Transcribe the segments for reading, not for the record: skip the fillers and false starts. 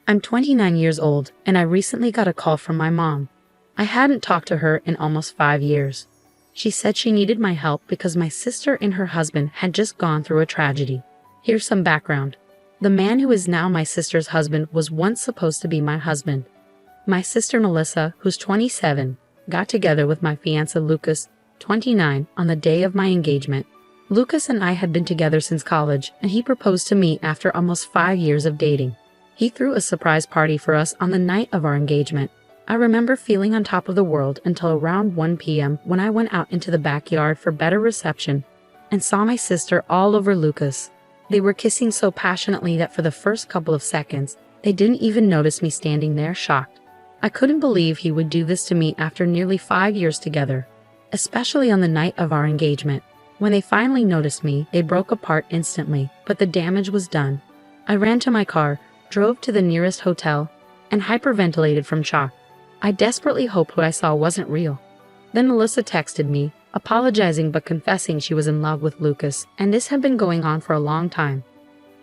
I'm 29 years old, and I recently got a call from my mom. I hadn't talked to her in almost 5 years. She said she needed my help because my sister and her husband had just gone through a tragedy. Here's some background. The man who is now my sister's husband was once supposed to be my husband. My sister Melissa, who's 27, got together with my fiancé Lucas, 29, on the day of my engagement. Lucas and I had been together since college, and he proposed to me after almost 5 years of dating. He threw a surprise party for us on the night of our engagement. I remember feeling on top of the world until around 1 p.m. when I went out into the backyard for better reception and saw my sister all over Lucas. They were kissing so passionately that for the first couple of seconds, they didn't even notice me standing there shocked. I couldn't believe he would do this to me after nearly 5 years together, especially on the night of our engagement. When they finally noticed me, they broke apart instantly, but the damage was done. I ran to my car, drove to the nearest hotel, and hyperventilated from shock. I desperately hoped what I saw wasn't real. Then Melissa texted me, apologizing but confessing she was in love with Lucas, and this had been going on for a long time.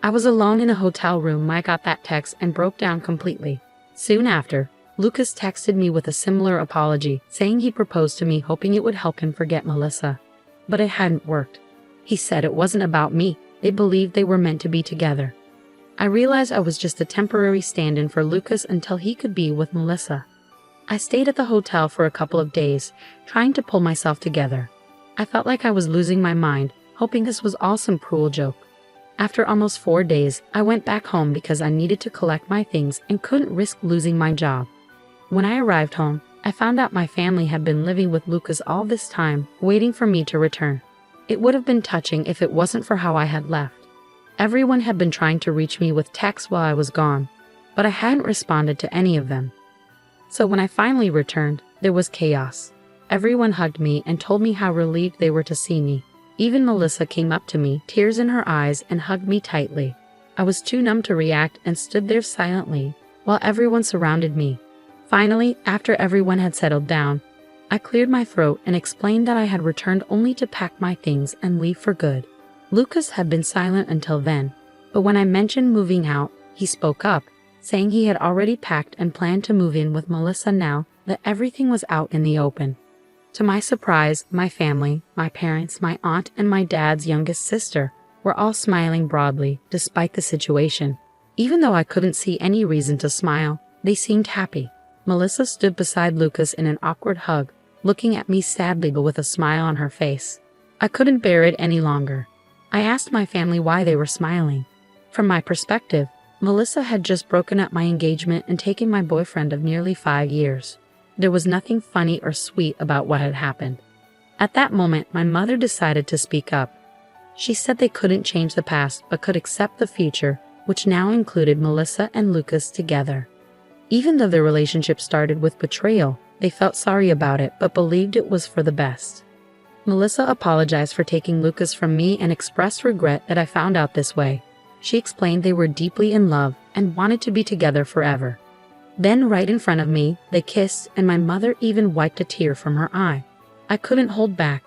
I was alone in a hotel room when I got that text and broke down completely. Soon after, Lucas texted me with a similar apology, saying he proposed to me hoping it would help him forget Melissa. But it hadn't worked. He said it wasn't about me, they believed they were meant to be together. I realized I was just a temporary stand-in for Lucas until he could be with Melissa. I stayed at the hotel for a couple of days, trying to pull myself together. I felt like I was losing my mind, hoping this was all some cruel joke. After almost 4 days, I went back home because I needed to collect my things and couldn't risk losing my job. When I arrived home, I found out my family had been living with Lucas all this time, waiting for me to return. It would have been touching if it wasn't for how I had left. Everyone had been trying to reach me with texts while I was gone, but I hadn't responded to any of them. So when I finally returned, there was chaos. Everyone hugged me and told me how relieved they were to see me. Even Melissa came up to me, tears in her eyes, and hugged me tightly. I was too numb to react and stood there silently, while everyone surrounded me. Finally, after everyone had settled down, I cleared my throat and explained that I had returned only to pack my things and leave for good. Lucas had been silent until then, but when I mentioned moving out, he spoke up, saying he had already packed and planned to move in with Melissa now that everything was out in the open. To my surprise, my family, my parents, my aunt, and my dad's youngest sister were all smiling broadly despite the situation. Even though I couldn't see any reason to smile, they seemed happy. Melissa stood beside Lucas in an awkward hug, looking at me sadly but with a smile on her face. I couldn't bear it any longer. I asked my family why they were smiling. From my perspective, Melissa had just broken up my engagement and taken my boyfriend of nearly 5 years. There was nothing funny or sweet about what had happened. At that moment, my mother decided to speak up. She said they couldn't change the past but could accept the future, which now included Melissa and Lucas together. Even though their relationship started with betrayal, they felt sorry about it but believed it was for the best. Melissa apologized for taking Lucas from me and expressed regret that I found out this way. She explained they were deeply in love and wanted to be together forever. Then, right in front of me, they kissed, and my mother even wiped a tear from her eye. I couldn't hold back.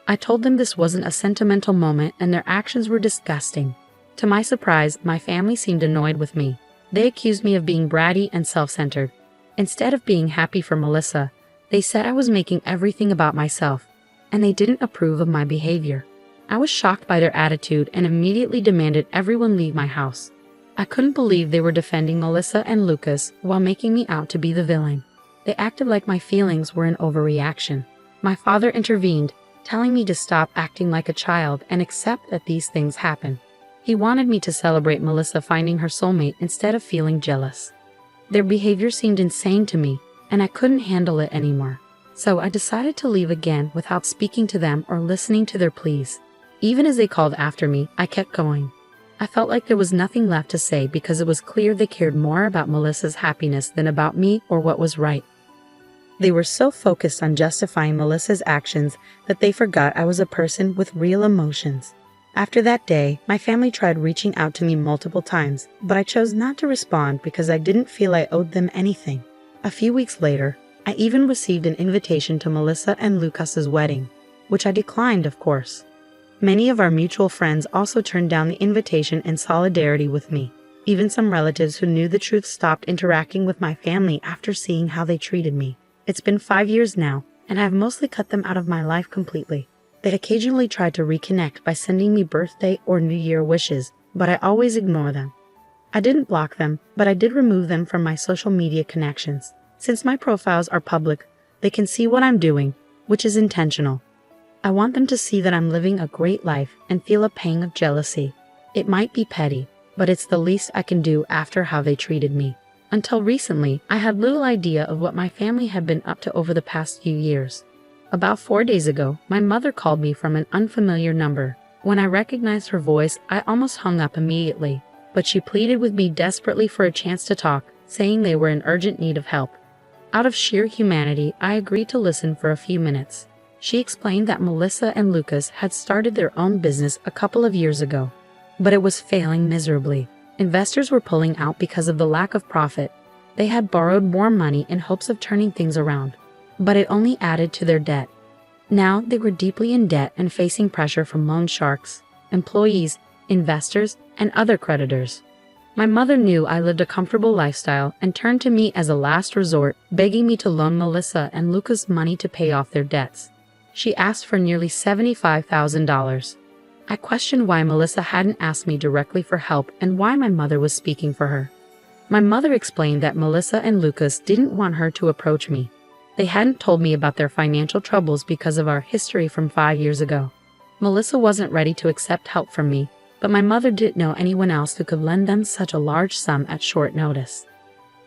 I told them this wasn't a sentimental moment and their actions were disgusting. To my surprise, my family seemed annoyed with me. They accused me of being bratty and self-centered. Instead of being happy for Melissa, they said I was making everything about myself, and they didn't approve of my behavior. I was shocked by their attitude and immediately demanded everyone leave my house. I couldn't believe they were defending Melissa and Lucas while making me out to be the villain. They acted like my feelings were an overreaction. My father intervened, telling me to stop acting like a child and accept that these things happen. He wanted me to celebrate Melissa finding her soulmate instead of feeling jealous. Their behavior seemed insane to me, and I couldn't handle it anymore. So I decided to leave again without speaking to them or listening to their pleas. Even as they called after me, I kept going. I felt like there was nothing left to say because it was clear they cared more about Melissa's happiness than about me or what was right. They were so focused on justifying Melissa's actions that they forgot I was a person with real emotions. After that day, my family tried reaching out to me multiple times, but I chose not to respond because I didn't feel I owed them anything. A few weeks later, I even received an invitation to Melissa and Lucas's wedding, which I declined, of course. Many of our mutual friends also turned down the invitation in solidarity with me. Even some relatives who knew the truth stopped interacting with my family after seeing how they treated me. It's been 5 years now, and I've mostly cut them out of my life completely. They occasionally try to reconnect by sending me birthday or New Year wishes, but I always ignore them. I didn't block them, but I did remove them from my social media connections. Since my profiles are public, they can see what I'm doing, which is intentional. I want them to see that I'm living a great life and feel a pang of jealousy. It might be petty, but it's the least I can do after how they treated me. Until recently, I had little idea of what my family had been up to over the past few years. About 4 days ago, my mother called me from an unfamiliar number. When I recognized her voice, I almost hung up immediately, but she pleaded with me desperately for a chance to talk, saying they were in urgent need of help. Out of sheer humanity, I agreed to listen for a few minutes. She explained that Melissa and Lucas had started their own business a couple of years ago, but it was failing miserably. Investors were pulling out because of the lack of profit. They had borrowed more money in hopes of turning things around, but it only added to their debt. Now they were deeply in debt and facing pressure from loan sharks, employees, investors, and other creditors. My mother knew I lived a comfortable lifestyle and turned to me as a last resort, begging me to loan Melissa and Lucas money to pay off their debts. She asked for nearly $75,000. I questioned why Melissa hadn't asked me directly for help and why my mother was speaking for her. My mother explained that Melissa and Lucas didn't want her to approach me. They hadn't told me about their financial troubles because of our history from 5 years ago. Melissa wasn't ready to accept help from me, but my mother didn't know anyone else who could lend them such a large sum at short notice.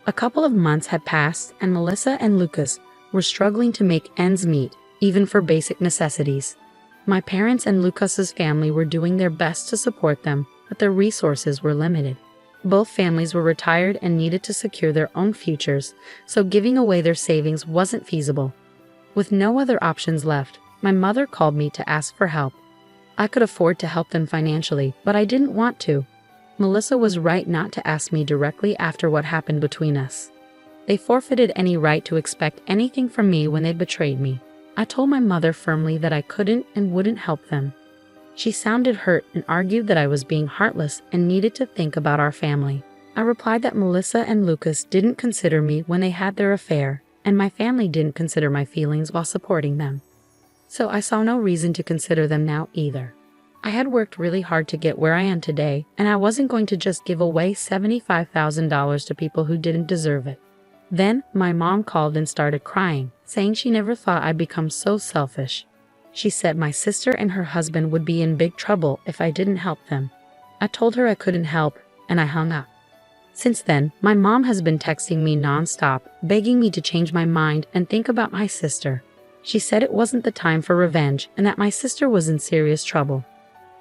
A couple of months had passed and Melissa and Lucas were struggling to make ends meet, even for basic necessities. My parents and Lucas's family were doing their best to support them, but their resources were limited. Both families were retired and needed to secure their own futures, so giving away their savings wasn't feasible. With no other options left, my mother called me to ask for help. I could afford to help them financially, but I didn't want to. Melissa was right not to ask me directly after what happened between us. They forfeited any right to expect anything from me when they betrayed me. I told my mother firmly that I couldn't and wouldn't help them. She sounded hurt and argued that I was being heartless and needed to think about our family. I replied that Melissa and Lucas didn't consider me when they had their affair, and my family didn't consider my feelings while supporting them. So I saw no reason to consider them now either. I had worked really hard to get where I am today, and I wasn't going to just give away $75,000 to people who didn't deserve it. Then my mom called and started crying, saying she never thought I'd become so selfish. She said my sister and her husband would be in big trouble if I didn't help them. I told her I couldn't help, and I hung up. Since then, my mom has been texting me nonstop, begging me to change my mind and think about my sister. She said it wasn't the time for revenge and that my sister was in serious trouble.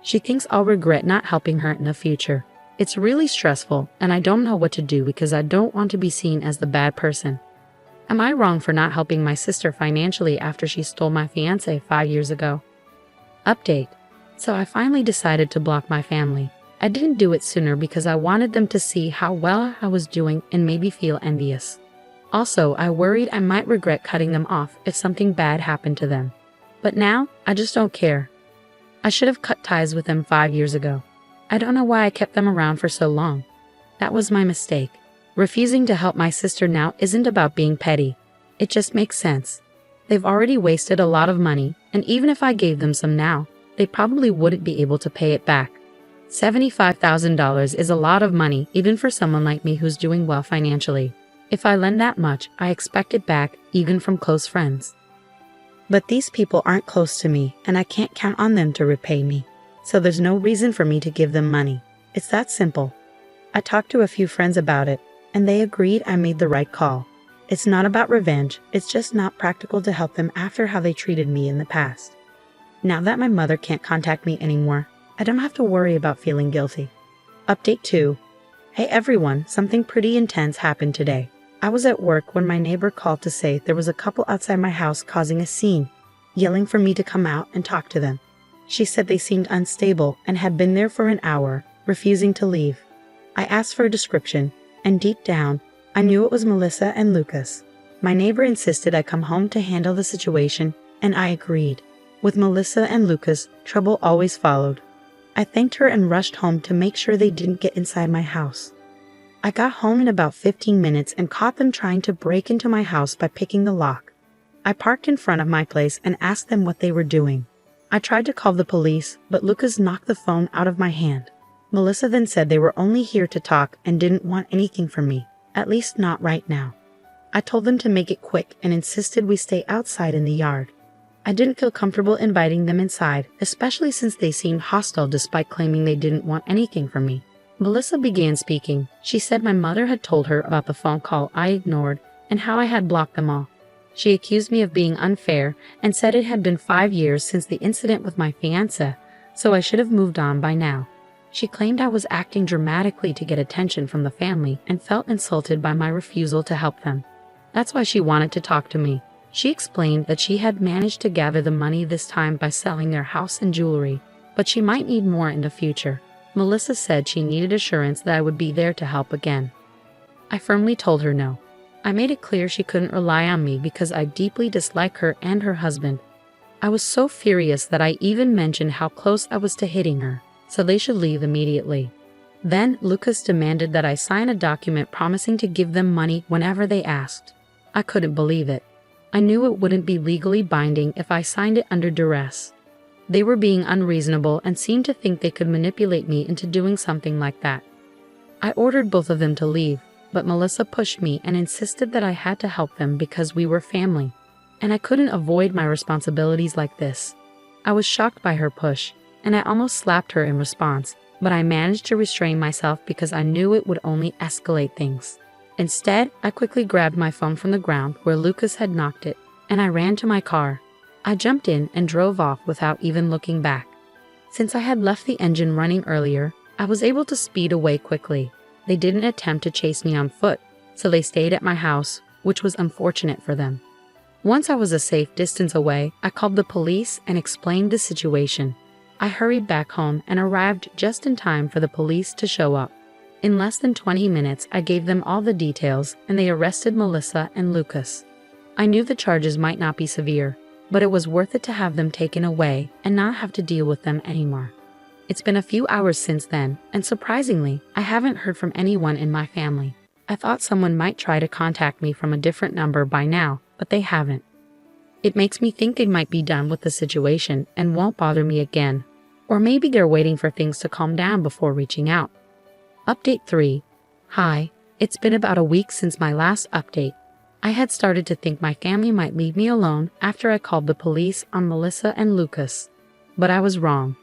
She thinks I'll regret not helping her in the future. It's really stressful, and I don't know what to do because I don't want to be seen as the bad person. Am I wrong for not helping my sister financially after she stole my fiancé 5 years ago? Update. So I finally decided to block my family. I didn't do it sooner because I wanted them to see how well I was doing and maybe feel envious. Also, I worried I might regret cutting them off if something bad happened to them. But now, I just don't care. I should have cut ties with them 5 years ago. I don't know why I kept them around for so long. That was my mistake. Refusing to help my sister now isn't about being petty. It just makes sense. They've already wasted a lot of money, and even if I gave them some now, they probably wouldn't be able to pay it back. $75,000 is a lot of money even for someone like me who's doing well financially. If I lend that much, I expect it back, even from close friends. But these people aren't close to me, and I can't count on them to repay me. So there's no reason for me to give them money. It's that simple. I talked to a few friends about it, and they agreed I made the right call. It's not about revenge, it's just not practical to help them after how they treated me in the past. Now that my mother can't contact me anymore, I don't have to worry about feeling guilty. Update 2. Hey everyone, something pretty intense happened today. I was at work when my neighbor called to say there was a couple outside my house causing a scene, yelling for me to come out and talk to them. She said they seemed unstable and had been there for an hour, refusing to leave. I asked for a description, and deep down, I knew it was Melissa and Lucas. My neighbor insisted I come home to handle the situation, and I agreed. With Melissa and Lucas, trouble always followed. I thanked her and rushed home to make sure they didn't get inside my house. I got home in about 15 minutes and caught them trying to break into my house by picking the lock. I parked in front of my place and asked them what they were doing. I tried to call the police, but Lucas knocked the phone out of my hand. Melissa then said they were only here to talk and didn't want anything from me, at least not right now. I told them to make it quick and insisted we stay outside in the yard. I didn't feel comfortable inviting them inside, especially since they seemed hostile despite claiming they didn't want anything from me. Melissa began speaking. She said my mother had told her about the phone call I ignored and how I had blocked them all. She accused me of being unfair and said it had been 5 years since the incident with my fiancé, so I should have moved on by now. She claimed I was acting dramatically to get attention from the family and felt insulted by my refusal to help them. That's why she wanted to talk to me. She explained that she had managed to gather the money this time by selling their house and jewelry, but she might need more in the future. Melissa said she needed assurance that I would be there to help again. I firmly told her no. I made it clear she couldn't rely on me because I deeply dislike her and her husband. I was so furious that I even mentioned how close I was to hitting her, so they should leave immediately. Then Lucas demanded that I sign a document promising to give them money whenever they asked. I couldn't believe it. I knew it wouldn't be legally binding if I signed it under duress. They were being unreasonable and seemed to think they could manipulate me into doing something like that. I ordered both of them to leave, but Melissa pushed me and insisted that I had to help them because we were family, and I couldn't avoid my responsibilities like this. I was shocked by her push, and I almost slapped her in response, but I managed to restrain myself because I knew it would only escalate things. Instead, I quickly grabbed my phone from the ground where Lucas had knocked it, and I ran to my car. I jumped in and drove off without even looking back. Since I had left the engine running earlier, I was able to speed away quickly. They didn't attempt to chase me on foot, so they stayed at my house, which was unfortunate for them. Once I was a safe distance away, I called the police and explained the situation. I hurried back home and arrived just in time for the police to show up. In less than 20 minutes, I gave them all the details, and they arrested Melissa and Lucas. I knew the charges might not be severe, but it was worth it to have them taken away and not have to deal with them anymore. It's been a few hours since then, and surprisingly, I haven't heard from anyone in my family. I thought someone might try to contact me from a different number by now, but they haven't. It makes me think they might be done with the situation and won't bother me again. Or maybe they're waiting for things to calm down before reaching out. Update 3. Hi, it's been about a week since my last update. I had started to think my family might leave me alone after I called the police on Melissa and Lucas. But I was wrong.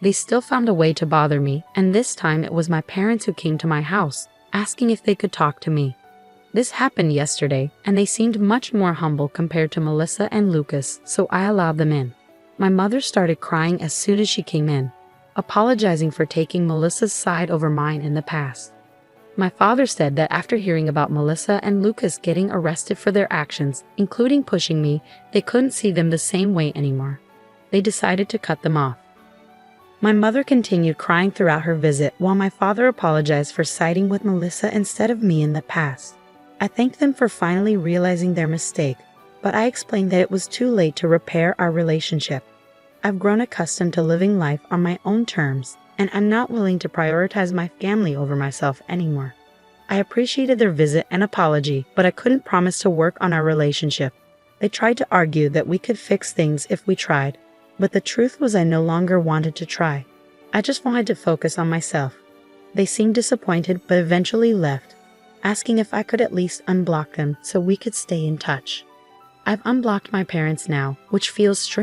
They still found a way to bother me, and this time it was my parents who came to my house, asking if they could talk to me. This happened yesterday, and they seemed much more humble compared to Melissa and Lucas, so I allowed them in. My mother started crying as soon as she came in, apologizing for taking Melissa's side over mine in the past. My father said that after hearing about Melissa and Lucas getting arrested for their actions, including pushing me, they couldn't see them the same way anymore. They decided to cut them off. My mother continued crying throughout her visit while my father apologized for siding with Melissa instead of me in the past. I thanked them for finally realizing their mistake, but I explained that it was too late to repair our relationship. I've grown accustomed to living life on my own terms, and I'm not willing to prioritize my family over myself anymore. I appreciated their visit and apology, but I couldn't promise to work on our relationship. They tried to argue that we could fix things if we tried, but the truth was I no longer wanted to try. I just wanted to focus on myself. They seemed disappointed but eventually left, asking if I could at least unblock them so we could stay in touch. I've unblocked my parents now, which feels strange.